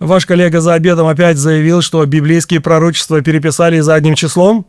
Ваш коллега за обедом опять заявил, что библейские пророчества переписали задним числом?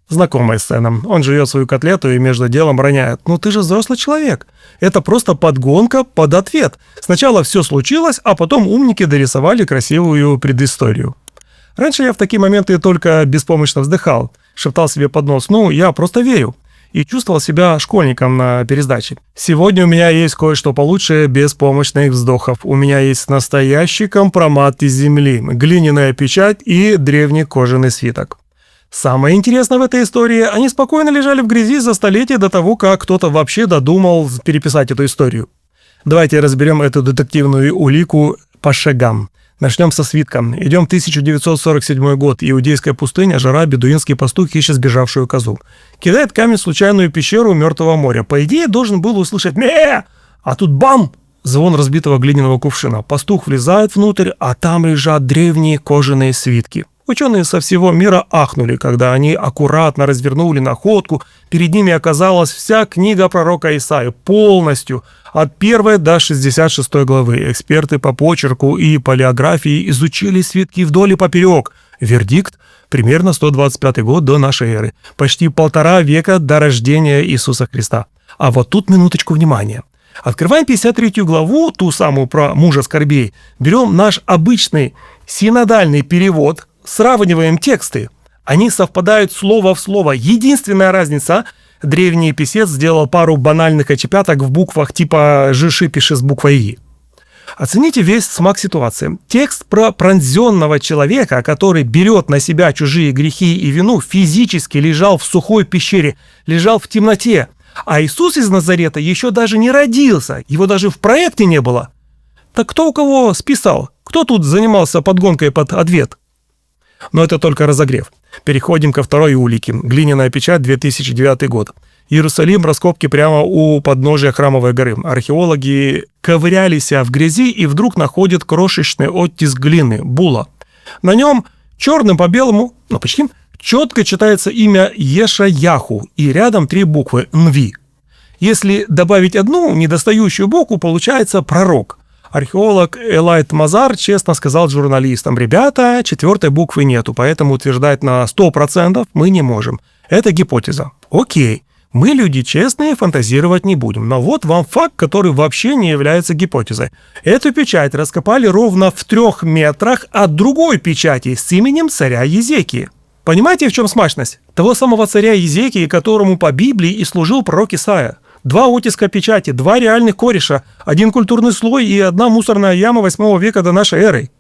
Знакомая сцена. Он жует свою котлету и между делом роняет. Ну ты же взрослый человек. Это просто подгонка под ответ. Сначала все случилось, а потом умники дорисовали красивую предысторию. Раньше я в такие моменты только беспомощно вздыхал, шептал себе под нос: ну, я просто верю. И чувствовал себя школьником на пересдаче. Сегодня у меня есть кое-что получше беспомощных вздохов. У меня есть настоящий компромат из земли, глиняная печать и древний кожаный свиток. Самое интересное в этой истории, они спокойно лежали в грязи за столетия до того, как кто-то вообще додумал переписать эту историю. Давайте разберем эту детективную улику по шагам. Начнем со свитка. Идем в 1947 год. Иудейская пустыня, жара, бедуинский пастух ищет сбежавшую козу. Кидает камень в случайную пещеру Мертвого моря. По идее, должен был услышать «Ме!», а тут бам! Звон разбитого глиняного кувшина. Пастух влезает внутрь, а там лежат древние кожаные свитки. Ученые со всего мира ахнули, когда они аккуратно развернули находку. Перед ними оказалась вся книга пророка Исаии полностью, от 1 до 66 главы. Эксперты по почерку и палеографии изучили свитки вдоль и поперек. Вердикт – примерно 125 год до нашей эры. Почти 1,5 века до рождения Иисуса Христа. А вот тут минуточку внимания. Открываем 53 главу, ту самую про мужа скорбей. Берем наш обычный синодальный перевод, сравниваем тексты. Они совпадают слово в слово. Единственная разница – древний писец сделал пару банальных очепяток в буквах типа «жиши» пиши с буквой «и». Оцените весь смак ситуации. Текст про пронзенного человека, который берет на себя чужие грехи и вину, физически лежал в сухой пещере, лежал в темноте. А Иисус из Назарета еще даже не родился, его даже в проекте не было. Так кто у кого списал? Кто тут занимался подгонкой под ответ? Но это только разогрев. Переходим ко второй улике. Глиняная печать, 2009 год. Иерусалим, раскопки прямо у подножия Храмовой горы. Археологи ковырялись в грязи и вдруг находят крошечный оттиск глины, була. На нем черным по белому, почти, четко читается имя Ешаяху и рядом 3 буквы «Нви». Если добавить одну недостающую букву, получается «пророк». Археолог Элайт Мазар честно сказал журналистам: ребята, 4 буквы нету, поэтому утверждать на 100% мы не можем. Это гипотеза. Окей, мы люди честные, фантазировать не будем. Но вот вам факт, который вообще не является гипотезой. Эту печать раскопали ровно в 3 метрах от другой печати с именем царя Езекии. Понимаете, в чем смачность? Того самого царя Езекии, которому по Библии и служил пророк Исаия. 2 оттиска печати, 2 реальных кореша, 1 культурный слой и 1 мусорная яма 8 века до нашей эры.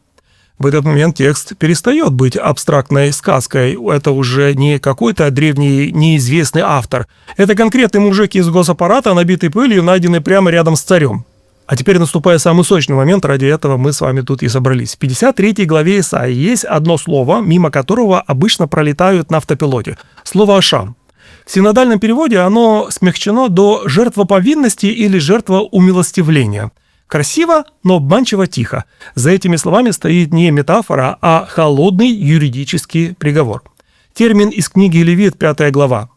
В этот момент текст перестает быть абстрактной сказкой. Это уже не какой-то древний неизвестный автор. Это конкретный мужик из госаппарата, набитый пылью, найденный прямо рядом с царем. А теперь наступает самый сочный момент, ради этого мы с вами тут и собрались. В 53 главе Исаии есть одно слово, мимо которого обычно пролетают на автопилоте. Слово «ашам». В синодальном переводе оно смягчено до жертвоповинности или жертвоумилостивления. Красиво, но обманчиво тихо. За этими словами стоит не метафора, а холодный юридический приговор. Термин из книги Левит, 5 глава.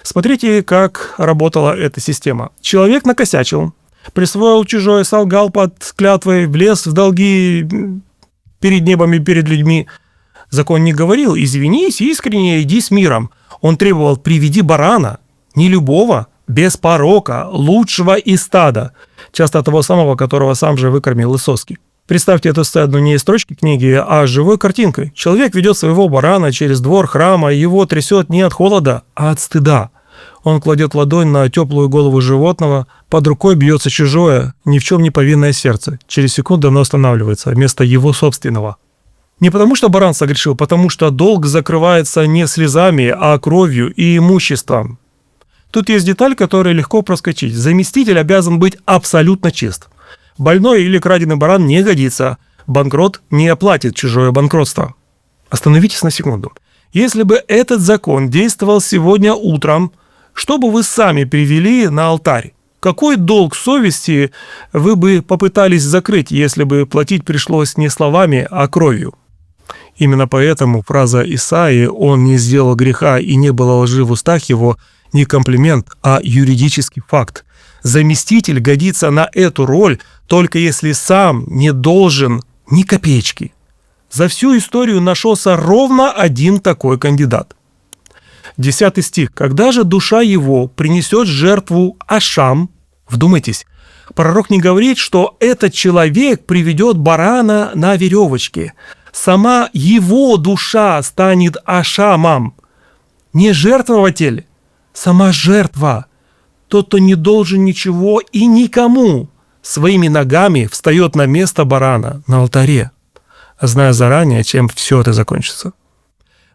Смотрите, как работала эта система. Человек накосячил, присвоил чужое, солгал под клятвой, влез в долги перед небом и перед людьми. Законник говорил: извинись искренне, иди с миром. Он требовал: приведи барана, не любого, без порока, лучшего из стада, часто того самого, которого сам же выкормил Высоцкий. Представьте эту сцену не из строчки книги, а живой картинкой. Человек ведет своего барана через двор храма, и его трясет не от холода, а от стыда. Он кладет ладонь на теплую голову животного, под рукой бьется чужое, ни в чем не повинное сердце. Через секунду оно останавливается вместо его собственного. Не потому что баран согрешил, потому что долг закрывается не слезами, а кровью и имуществом. Тут есть деталь, которую легко проскочить. Заместитель обязан быть абсолютно чист. Больной или краденый баран не годится. Банкрот не оплатит чужое банкротство. Остановитесь на секунду. Если бы этот закон действовал сегодня утром, что бы вы сами привели на алтарь? Какой долг совести вы бы попытались закрыть, если бы платить пришлось не словами, а кровью? Именно поэтому фраза Исаии «он не сделал греха и не было лжи в устах его» не комплимент, а юридический факт. Заместитель годится на эту роль только если сам не должен ни копеечки. За всю историю нашелся ровно один такой кандидат. 10 стих. «Когда же душа его принесет жертву Ашам», вдумайтесь, пророк не говорит, что этот человек приведет барана на веревочке. Сама его душа станет Ашамом. Не жертвователь, сама жертва. Тот, кто не должен ничего и никому, своими ногами встает на место барана на алтаре, зная заранее, чем все это закончится.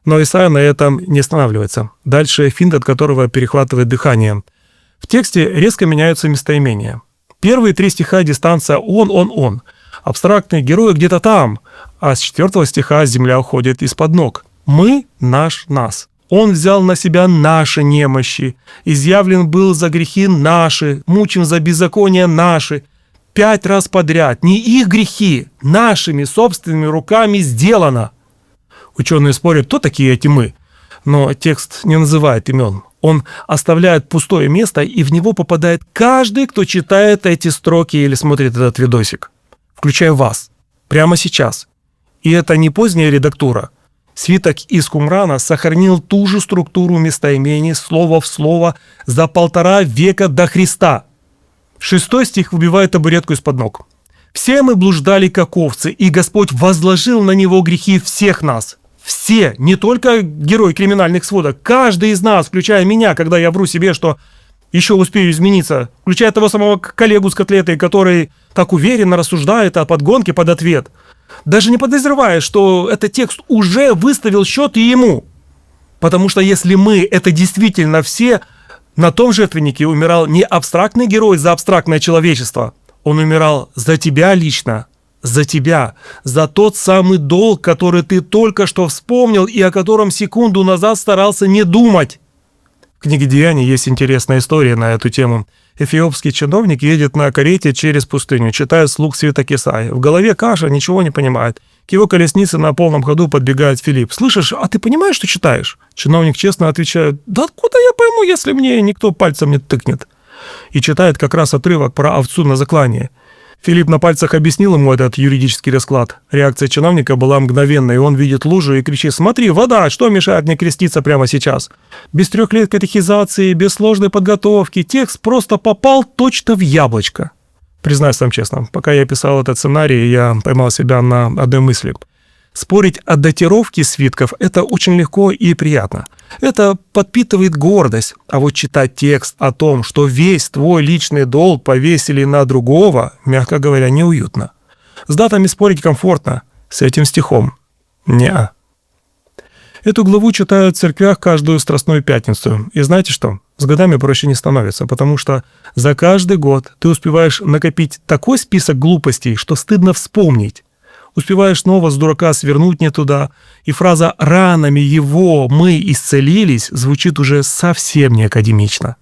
Но Исайя на этом не останавливается. Дальше финт, от которого перехватывает дыхание. В тексте резко меняются местоимения. Первые 3 стиха дистанция он. Абстрактные герои где-то там, а с 4 стиха земля уходит из-под ног. Мы, наш, нас. Он взял на себя наши немощи, изъявлен был за грехи наши, мучим за беззакония наши. 5 раз подряд, не их грехи, нашими собственными руками сделано. Ученые спорят, кто такие эти мы, но текст не называет имен. Он оставляет пустое место, и в него попадает каждый, кто читает эти строки или смотрит этот видосик, включая вас, прямо сейчас. И это не поздняя редактура. Свиток из Кумрана сохранил ту же структуру местоимений слово в слово за 1,5 века до Христа. 6 стих выбивает табуретку из-под ног. «Все мы блуждали, как овцы, и Господь возложил на него грехи всех нас». Все, не только герой криминальных сводок, каждый из нас, включая меня, когда я вру себе, что еще успею измениться, включая того самого коллегу с котлетой, который так уверенно рассуждает о подгонке под ответ, даже не подозревая, что этот текст уже выставил счет и ему. Потому что если мы, это действительно все, на том жертвеннике умирал не абстрактный герой за абстрактное человечество, он умирал за тебя лично, за тебя, за тот самый долг, который ты только что вспомнил и о котором секунду назад старался не думать. В книге «Деяний» есть интересная история на эту тему. Эфиопский чиновник едет на карете через пустыню, читает вслух свиток Исаии. В голове каша, ничего не понимает. К его колеснице на полном ходу подбегает Филипп. «Слышишь, а ты понимаешь, что читаешь?» Чиновник честно отвечает: «Да откуда я пойму, если мне никто пальцем не тыкнет?» И читает как раз отрывок про овцу на заклание. Филипп на пальцах объяснил ему этот юридический расклад. Реакция чиновника была мгновенной, и он видит лужу и кричит: «Смотри, вода, что мешает мне креститься прямо сейчас?» Без 3 лет катехизации, без сложной подготовки, текст просто попал точно в яблочко. Признаюсь вам честно, пока я писал этот сценарий, я поймал себя на одной мысли. Спорить о датировке свитков – это очень легко и приятно. Это подпитывает гордость. А вот читать текст о том, что весь твой личный долг повесили на другого, мягко говоря, неуютно. С датами спорить комфортно, с этим стихом – неа. Эту главу читают в церквях каждую Страстную пятницу. И знаете что? С годами проще не становится, потому что за каждый год ты успеваешь накопить такой список глупостей, что стыдно вспомнить. Успеваешь снова с дурака свернуть не туда, и фраза «ранами его мы исцелились» звучит уже совсем не академично.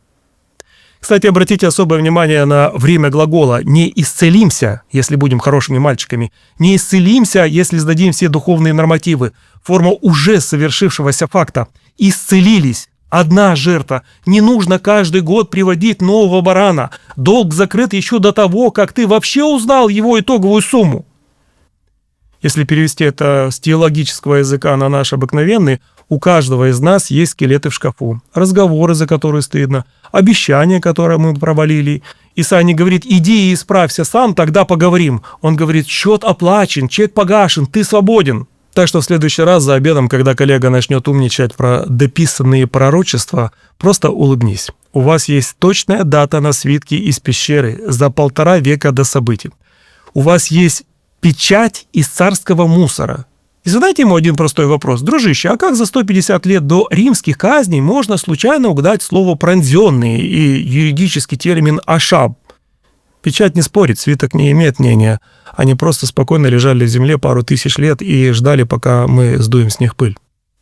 Кстати, обратите особое внимание на время глагола «не исцелимся», если будем хорошими мальчиками, «не исцелимся», если сдадим все духовные нормативы, форма уже совершившегося факта. «Исцелились». Одна жертва. Не нужно каждый год приводить нового барана. Долг закрыт еще до того, как ты вообще узнал его итоговую сумму. Если перевести это с теологического языка на наш обыкновенный, у каждого из нас есть скелеты в шкафу, разговоры, за которые стыдно, обещания, которые мы провалили. Исайя не говорит: «Иди и исправься сам, тогда поговорим». Он говорит: «Счет оплачен, чек погашен, ты свободен». Так что в следующий раз за обедом, когда коллега начнет умничать про дописанные пророчества, просто улыбнись. У вас есть точная дата на свитке из пещеры за 1,5 века до событий. У вас есть печать из царского мусора. И задайте ему один простой вопрос: дружище, а как за 150 лет до римских казней можно случайно угадать слово «пронзенный» и юридический термин «ашаб»? Печать не спорит, свиток не имеет мнения. Они просто спокойно лежали в земле пару тысяч лет и ждали, пока мы сдуем с них пыль.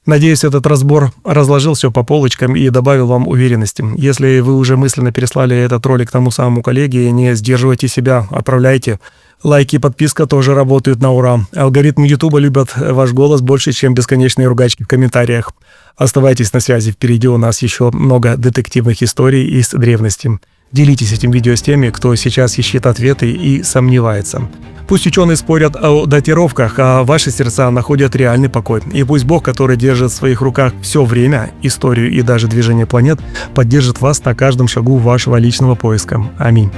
Надеюсь, этот разбор разложил все по полочкам и добавил вам уверенности. Если вы уже мысленно переслали этот ролик тому самому коллеге, не сдерживайте себя, отправляйте. Лайки и подписка тоже работают на ура. Алгоритмы Ютуба любят ваш голос больше, чем бесконечные ругачки в комментариях. Оставайтесь на связи, впереди у нас еще много детективных историй из древности. Делитесь этим видео с теми, кто сейчас ищет ответы и сомневается. Пусть ученые спорят о датировках, а ваши сердца находят реальный покой. И пусть Бог, который держит в своих руках все время, историю и даже движение планет, поддержит вас на каждом шагу вашего личного поиска. Аминь.